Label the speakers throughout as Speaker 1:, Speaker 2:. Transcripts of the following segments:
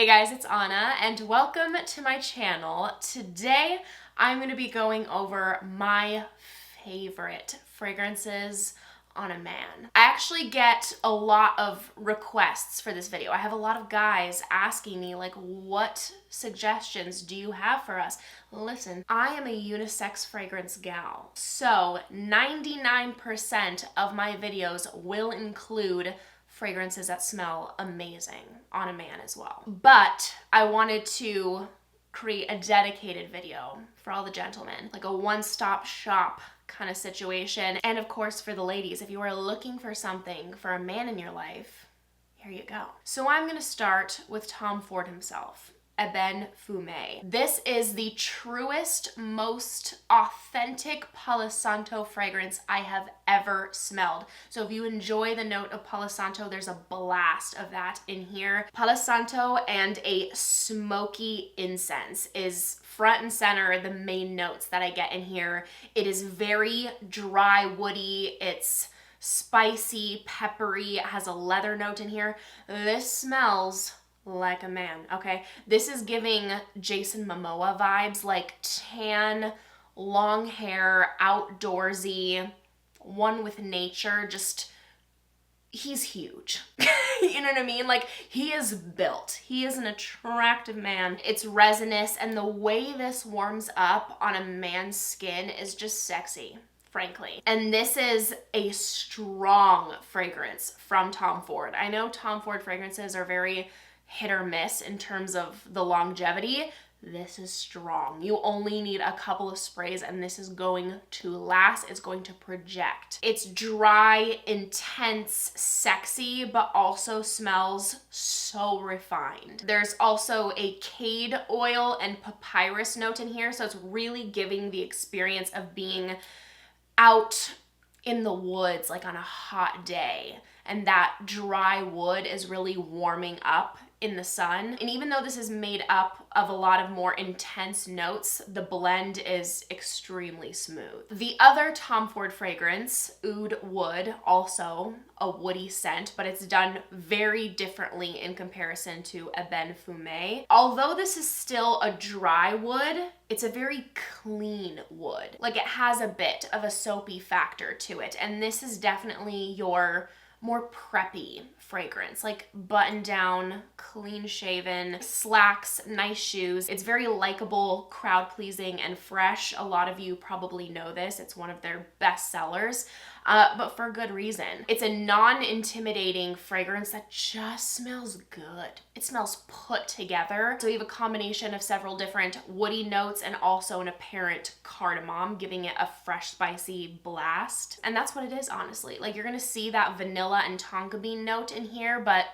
Speaker 1: Hey guys, it's Anna and welcome to my channel. Today I'm going to be going over my favorite fragrances on a man. I actually get a lot of requests for this video. I have a lot of guys asking me like, what suggestions do you have for us? Listen, I am a unisex fragrance gal, so 99% of my videos will include fragrances that smell amazing on a man as well. But I wanted to create a dedicated video for all the gentlemen, like a one-stop shop kind of situation. And of course for the ladies, if you are looking for something for a man in your life, here you go. So I'm gonna start with Tom Ford himself. Ebene Fume. This is the truest, most authentic Palo Santo fragrance I have ever smelled. So if you enjoy the note of Palo Santo, there's a blast of that in here. Palo Santo and a smoky incense is front and center, the main notes that I get in here. It is very dry, woody. It's spicy, peppery. It has a leather note in here. This smells like a man, okay? This is giving Jason Momoa vibes, like tan, long hair, outdoorsy, one with nature, just, he's huge. You know what I mean? Like, he is built. He is an attractive man. It's resinous, and the way this warms up on a man's skin is just sexy, frankly. And this is a strong fragrance from Tom Ford. I know Tom Ford fragrances are very hit or miss in terms of the longevity. This is strong. You only need a couple of sprays and this is going to last. It's going to project. It's dry, intense, sexy, but also smells so refined. There's also a cade oil and papyrus note in here, so it's really giving the experience of being out in the woods, like on a hot day, and that dry wood is really warming up in the sun. And even though this is made up of a lot of more intense notes, the blend is extremely smooth. The other Tom Ford fragrance, Oud Wood, also a woody scent, but it's done very differently in comparison to Ebene Fume. Although this is still a dry wood, it's a very clean wood. Like, it has a bit of a soapy factor to it, and this is definitely your more preppy fragrance, like button down, clean shaven, slacks, nice shoes. It's very likable, crowd pleasing, and fresh. A lot of you probably know this. It's one of their best sellers, but for good reason. It's a non-intimidating fragrance that just smells good. It smells put together. So you have a combination of several different woody notes and also an apparent cardamom, giving it a fresh, spicy blast. And that's what it is, honestly. Like, you're gonna see that vanilla and tonka bean note in here, but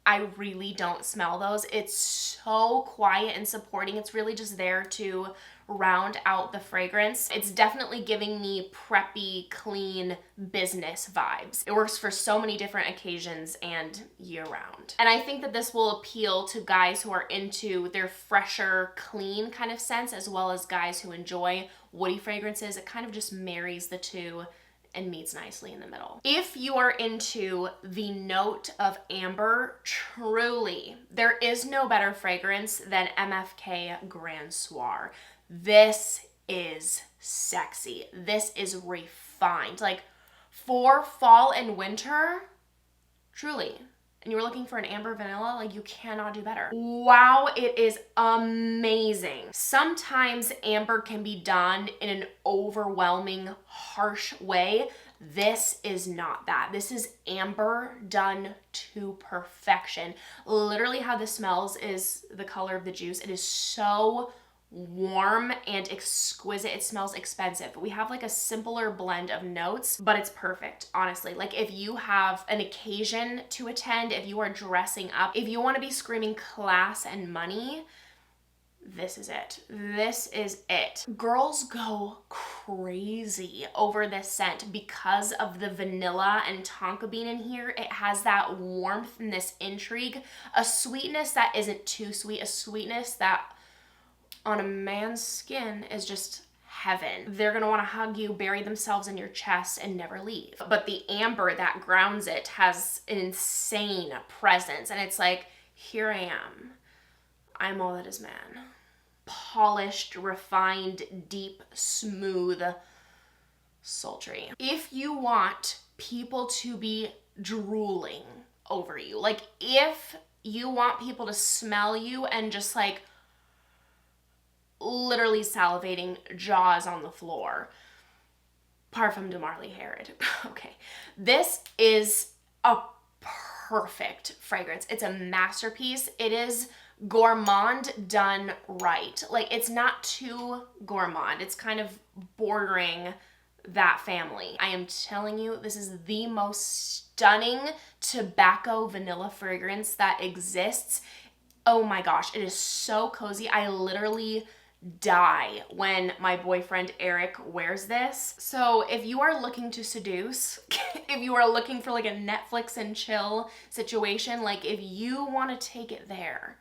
Speaker 1: I really don't smell those. It's so quiet and supporting. It's really just there to round out the fragrance. It's definitely giving me preppy, clean business vibes. It works for so many different occasions and year round. And I think that this will appeal to guys who are into their fresher, clean kind of scents, as well as guys who enjoy woody fragrances. It kind of just marries the two and meets nicely in the middle. If you are into the note of amber, truly, there is no better fragrance than MFK Grand Soir. This is sexy. This is refined. Like, for fall and winter, truly, and you were looking for an amber vanilla, like, you cannot do better. Wow, it is amazing. Sometimes amber can be done in an overwhelming, harsh way. This is not that. This is amber done to perfection. Literally how this smells is the color of the juice. It is so warm and exquisite. It smells expensive. We have like a simpler blend of notes, but it's perfect, honestly. Like, if you have an occasion to attend, if you are dressing up, if you want to be screaming class and money, this is it. This is it. Girls go crazy over this scent because of the vanilla and tonka bean in here. It has that warmth and this intrigue, a sweetness that isn't too sweet, a sweetness that on a man's skin is just heaven. They're gonna wanna hug you, bury themselves in your chest, and never leave. But the amber that grounds it has an insane presence, and it's like, here I am. I'm all that is man. Polished, refined, deep, smooth, sultry. If you want people to be drooling over you, like if you want people to smell you and just like literally salivating, jaws on the floor, Parfum de Marly Herod. Okay, this is a perfect fragrance. It's a masterpiece. It is gourmand done right. Like, it's not too gourmand. It's kind of bordering that family. I am telling you, this is the most stunning tobacco vanilla fragrance that exists. Oh my gosh, it is so cozy. I literally die when my boyfriend Eric wears this. So if you are looking to seduce, if you are looking for like a Netflix and chill situation, like if you want to take it there,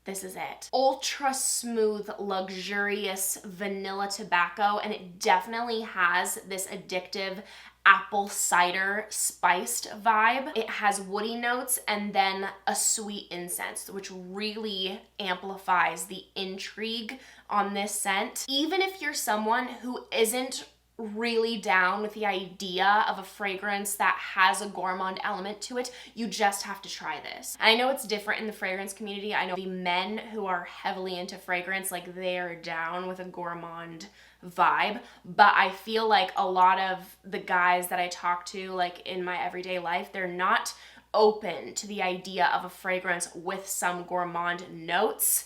Speaker 1: this is it. Ultra smooth, luxurious vanilla tobacco, and it definitely has this addictive apple cider spiced vibe. It has woody notes and then a sweet incense, which really amplifies the intrigue on this scent. Even if you're someone who isn't really down with the idea of a fragrance that has a gourmand element to it, you just have to try this. And I know it's different in the fragrance community. I know the men who are heavily into fragrance, like they're down with a gourmand vibe, but I feel like a lot of the guys that I talk to, like in my everyday life, they're not open to the idea of a fragrance with some gourmand notes.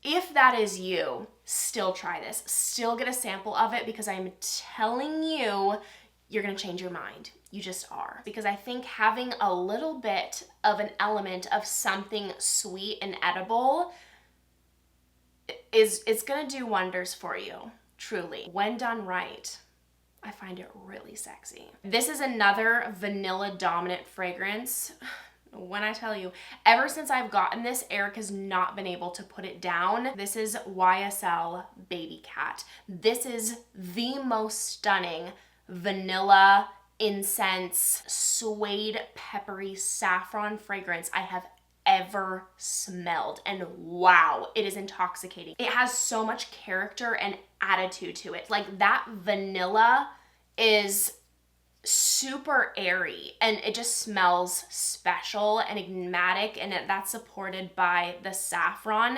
Speaker 1: If that is you, still try this. Still get a sample of it, because I'm telling you, you're gonna change your mind. You just are. Because I think having a little bit of an element of something sweet and edible it's gonna do wonders for you, truly. When done right, I find it really sexy. This is another vanilla dominant fragrance. When I tell you, ever since I've gotten this, Eric has not been able to put it down. This is YSL Babycat. This is the most stunning vanilla, incense, suede, peppery, saffron fragrance I have ever smelled. And wow, it is intoxicating. It has so much character and attitude to it. Like, that vanilla is super airy and it just smells special and enigmatic, and that's supported by the saffron.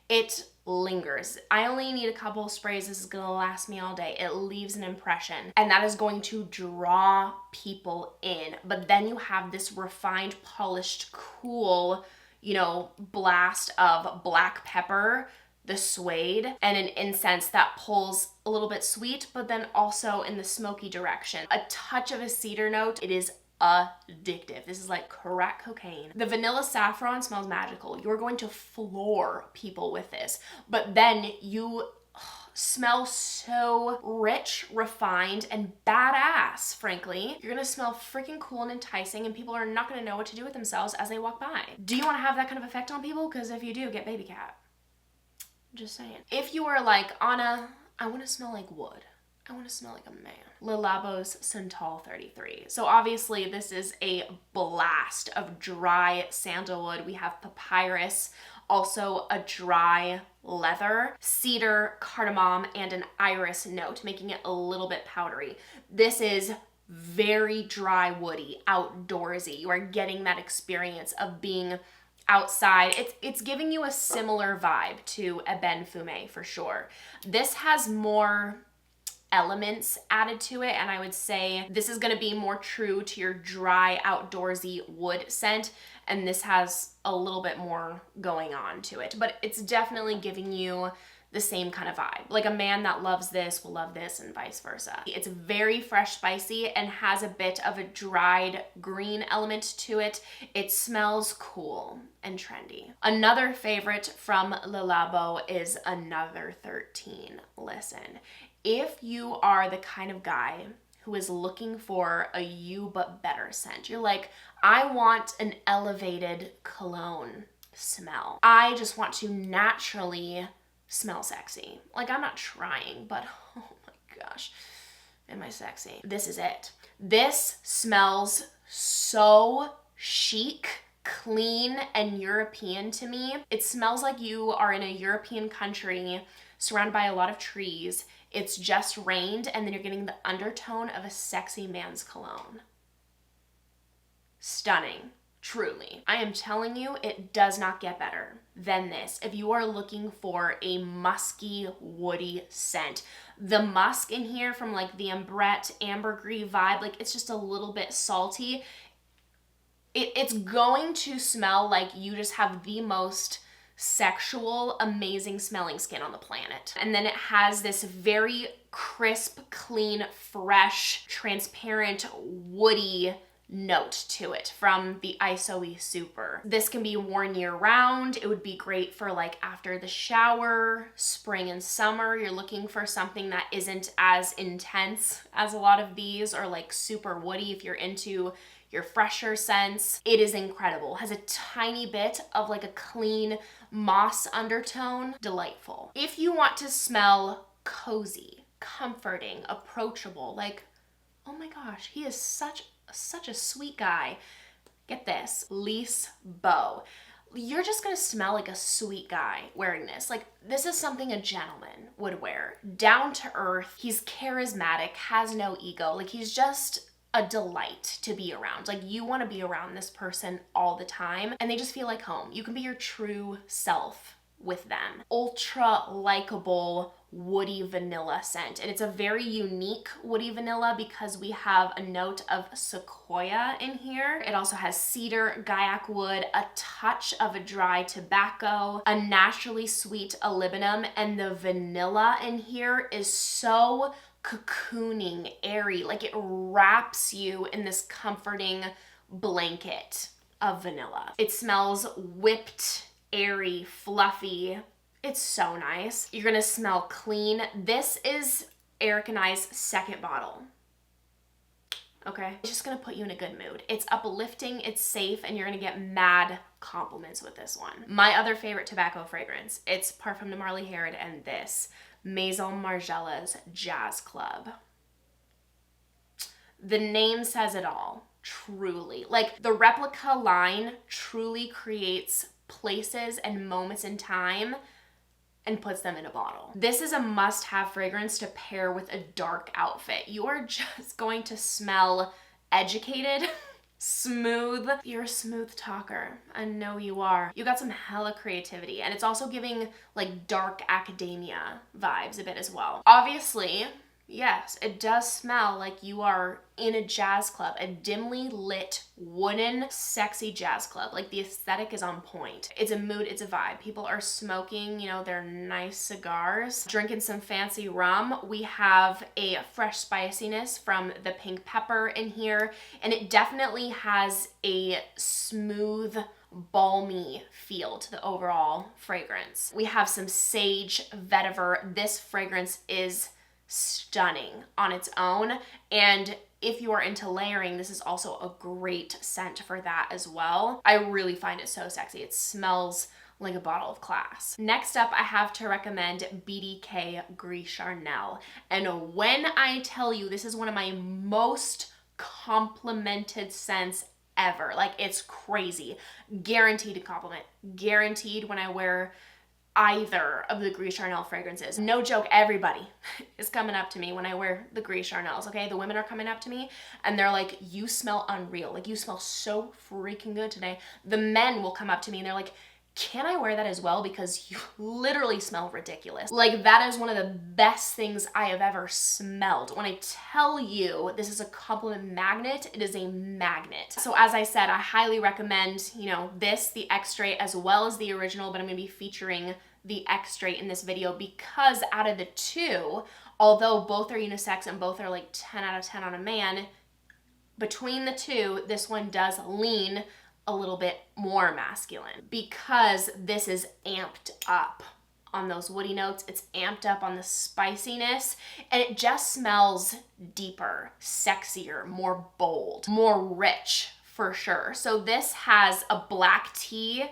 Speaker 1: It lingers. I only need a couple sprays. This is gonna last me all day. It leaves an impression, and that is going to draw people in. But then you have this refined, polished, cool, you know, blast of black pepper, the suede, and an incense that pulls a little bit sweet, but then also in the smoky direction. A touch of a cedar note. It is addictive. This is like crack cocaine. The vanilla saffron smells magical. You're going to floor people with this, but then you smell so rich, refined, and badass, frankly. You're gonna smell freaking cool and enticing, and people are not gonna know what to do with themselves as they walk by. Do you wanna have that kind of effect on people? Because if you do, get Babycat. Just saying. If you are like, Anna, I want to smell like wood. I want to smell like a man. Le Labo's Santal 33. So obviously this is a blast of dry sandalwood. We have papyrus, also a dry leather, cedar, cardamom, and an iris note, making it a little bit powdery. This is very dry, woody, outdoorsy. You are getting that experience of being outside. It's giving you a similar vibe to Ebene Fume for sure. This has more elements added to it, and I would say this is going to be more true to your dry, outdoorsy wood scent, and this has a little bit more going on to it, but it's definitely giving you the same kind of vibe. Like, a man that loves this will love this, and vice versa. It's very fresh, spicy, and has a bit of a dried green element to it. It smells cool and trendy. Another favorite from Le Labo is Another 13. Listen, if you are the kind of guy who is looking for a you but better scent, you're like, I want an elevated cologne smell. I just want to naturally smell sexy. Like, I'm not trying, but oh my gosh, am I sexy? This is it. This smells so chic clean and European to me. It smells like you are in a European country surrounded by a lot of trees. It's just rained, and then you're getting the undertone of a sexy man's cologne. Stunning. Truly. I am telling you, it does not get better than this. If you are looking for a musky, woody scent, the musk in here from like the ambrette ambergris vibe, like it's just a little bit salty. It's going to smell like you just have the most sexual, amazing smelling skin on the planet. And then it has this very crisp, clean, fresh, transparent, woody note to it from the ISOE Super. This can be worn year round. It would be great for like after the shower, spring and summer. You're looking for something that isn't as intense as a lot of these, or like super woody if you're into your fresher scents. It is incredible. Has a tiny bit of like a clean moss undertone. Delightful. If you want to smell cozy, comforting, approachable, like, oh my gosh, he is such a sweet guy. Get this, Liis Bo. You're just gonna smell like a sweet guy wearing this. Like, this is something a gentleman would wear. Down to earth, he's charismatic, has no ego. Like, he's just a delight to be around. Like, you wanna be around this person all the time, and they just feel like home. You can be your true self with them. Ultra likable, woody vanilla scent, and it's a very unique woody vanilla because we have a note of sequoia in here. It also has cedar, guaiac wood, a touch of a dry tobacco, a naturally sweet olibanum, and the vanilla in here is so cocooning, airy, like it wraps you in this comforting blanket of vanilla. It smells whipped, airy, fluffy. It's so nice. You're gonna smell clean. This is Eric and I's second bottle. Okay, it's just gonna put you in a good mood. It's uplifting, it's safe, and you're gonna get mad compliments with this one. My other favorite tobacco fragrance, it's Parfum de Marly Herod, and this, Maison Margiela's Jazz Club. The name says it all, truly. Like, the replica line truly creates places and moments in time and puts them in a bottle. This is a must-have fragrance to pair with a dark outfit. You are just going to smell educated, smooth. You're a smooth talker. I know you are. You got some hella creativity, and it's also giving like dark academia vibes a bit as well. Obviously, yes, it does smell like you are in a jazz club, a dimly lit, wooden, sexy jazz club. Like, the aesthetic is on point. It's a mood, it's a vibe. People are smoking, you know, their nice cigars, drinking some fancy rum. We have a fresh spiciness from the pink pepper in here, and it definitely has a smooth, balmy feel to the overall fragrance. We have some sage vetiver. This fragrance is stunning on its own, and if you are into layering, this is also a great scent for that as well. I really find it so sexy. It smells like a bottle of class. Next up, I have to recommend BDK Gris Charnel, and when I tell you this is one of my most complimented scents ever, like, it's crazy. Guaranteed to compliment. Guaranteed when I wear either of the Gris Charnel fragrances. No joke, everybody is coming up to me when I wear the Gris Charnels, okay? The women are coming up to me and they're like, you smell unreal. Like, you smell so freaking good today. The men will come up to me and they're like, can I wear that as well? Because you literally smell ridiculous. Like, that is one of the best things I have ever smelled. When I tell you this is a compliment magnet, it is a magnet. So as I said, I highly recommend, you know, this, the Extrait, as well as the original, but I'm gonna be featuring the Extrait in this video because out of the two, although both are unisex and both are like 10 out of 10 on a man, between the two, this one does lean a little bit more masculine because this is amped up on those woody notes. It's amped up on the spiciness, and it just smells deeper, sexier, more bold, more rich for sure. So this has a black tea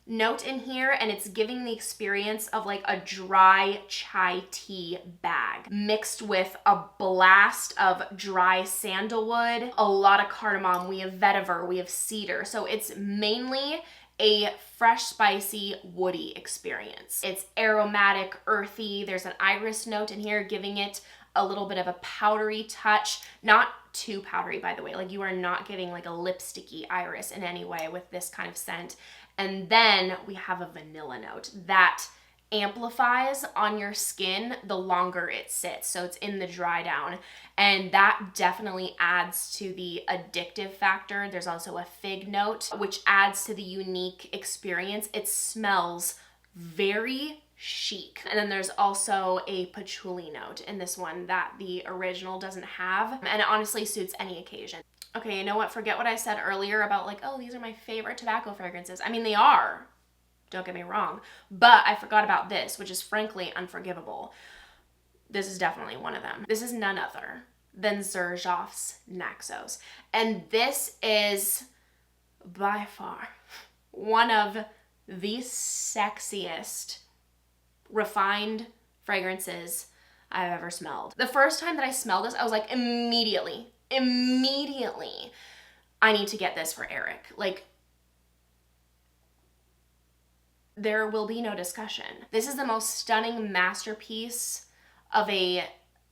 Speaker 1: note in here, and it's giving the experience of like a dry chai tea bag mixed with a blast of dry sandalwood, a lot of cardamom, we have vetiver, we have cedar. So it's mainly a fresh, spicy, woody experience. It's aromatic, earthy. There's an iris note in here giving it a little bit of a powdery touch. Not too powdery, by the way. Like, you are not getting like a lipsticky iris in any way with this kind of scent. And then we have a vanilla note that amplifies on your skin the longer it sits. So it's in the dry down, and that definitely adds to the addictive factor. There's also a fig note, which adds to the unique experience. It smells very chic. And then there's also a patchouli note in this one that the original doesn't have, and it honestly suits any occasion. Okay, you know what? Forget what I said earlier about like, oh, these are my favorite tobacco fragrances. I mean, they are. Don't get me wrong. But I forgot about this, which is frankly unforgivable. This is definitely one of them. This is none other than Xerjoff's Naxos. And this is by far one of the sexiest refined fragrances I've ever smelled. The first time that I smelled this, I was like, immediately, I need to get this for Eric. Like, there will be no discussion. This is the most stunning masterpiece of a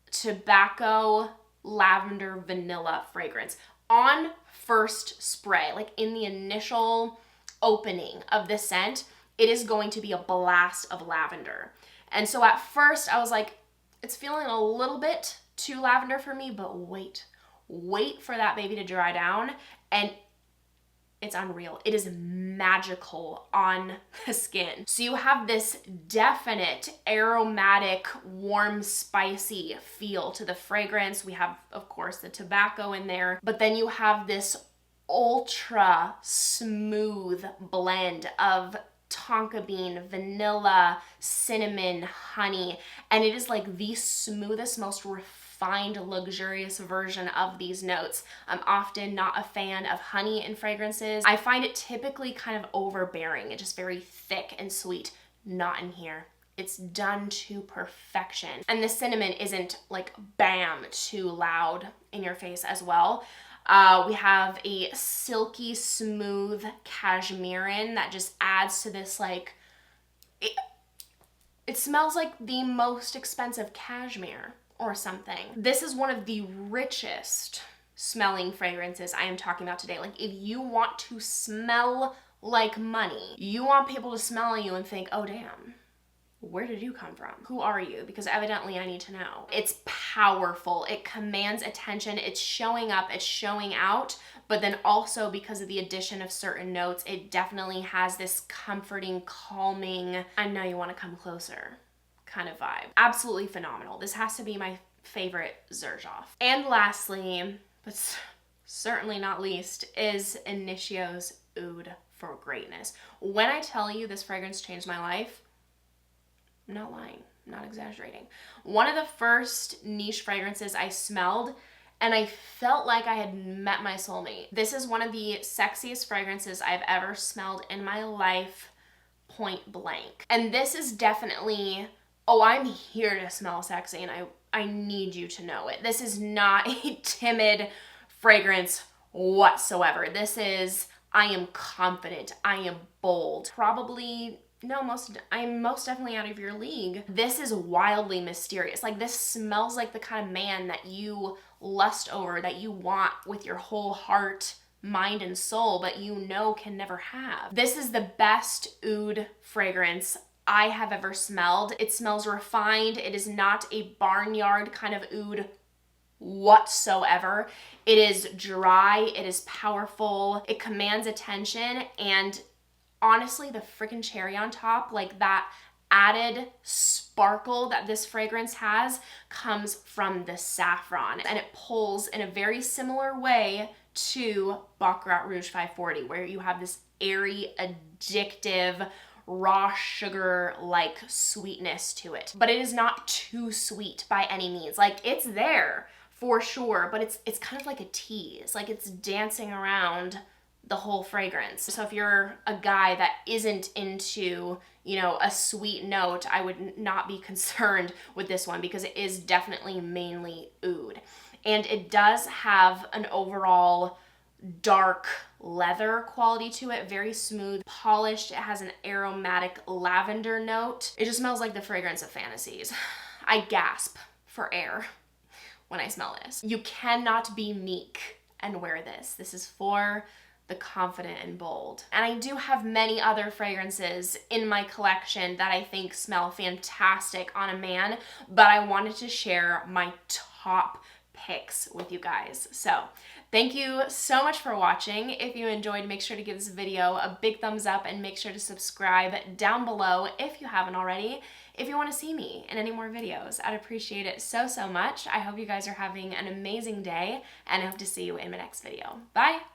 Speaker 1: tobacco lavender vanilla fragrance. On first spray, like in the initial opening of the scent, it is going to be a blast of lavender. And so at first I was like, it's feeling a little bit too lavender for me, but wait for that baby to dry down, and it's unreal. It is magical on the skin. So you have this definite aromatic, warm, spicy feel to the fragrance. We have, of course, the tobacco in there, but then you have this ultra smooth blend of tonka bean, vanilla, cinnamon, honey, and it is like the smoothest, most refined, luxurious version of these notes. I'm often not a fan of honey in fragrances. I find it typically kind of overbearing. It's just very thick and sweet. Not in here. It's done to perfection. And the cinnamon isn't like bam, too loud in your face as well. We have a silky smooth cashmerean that just adds to this, like, it smells like the most expensive cashmere or something. This is one of the richest smelling fragrances I am talking about today. Like, if you want to smell like money, you want people to smell you and think, oh damn, where did you come from? Who are you? Because evidently I need to know. It's powerful. It commands attention. It's showing up. It's showing out. But then also, because of the addition of certain notes, it definitely has this comforting, calming, I know you want to come closer kind of vibe. Absolutely phenomenal. This has to be my favorite Xerjoff. And lastly, but certainly not least, is Initio's Oud for Greatness. When I tell you this fragrance changed my life, I'm not lying, I'm not exaggerating. One of the first niche fragrances I smelled, and I felt like I had met my soulmate. This is one of the sexiest fragrances I've ever smelled in my life, point blank. And this is definitely, oh, I'm here to smell sexy, and I need you to know it. This is not a timid fragrance whatsoever. This is, I am confident, I am bold. Probably, no, I'm most definitely out of your league. This is wildly mysterious. Like, this smells like the kind of man that you lust over, that you want with your whole heart, mind, and soul, but you know can never have. This is the best oud fragrance I have ever smelled. It smells refined. It is not a barnyard kind of oud whatsoever. It is dry. It is powerful. It commands attention, and honestly, the freaking cherry on top, like that added sparkle that this fragrance has, comes from the saffron, and it pulls in a very similar way to Baccarat Rouge 540, where you have this airy, addictive, raw sugar-like sweetness to it. But it is not too sweet by any means. Like, it's there for sure, but it's kind of like a tease. Like, it's dancing around the whole fragrance. So if you're a guy that isn't into, you know, a sweet note, I would not be concerned with this one because it is definitely mainly oud. And it does have an overall dark leather quality to it, very smooth, polished. It has an aromatic lavender note. It just smells like the fragrance of fantasies. I gasp for air when I smell this. You cannot be meek and wear this. This is for the confident and bold. And I do have many other fragrances in my collection that I think smell fantastic on a man, but I wanted to share my top picks with you guys. So thank you so much for watching. If you enjoyed, make sure to give this video a big thumbs up and make sure to subscribe down below if you haven't already. If you want to see me in any more videos, I'd appreciate it so, so much. I hope you guys are having an amazing day, and I hope to see you in my next video. Bye!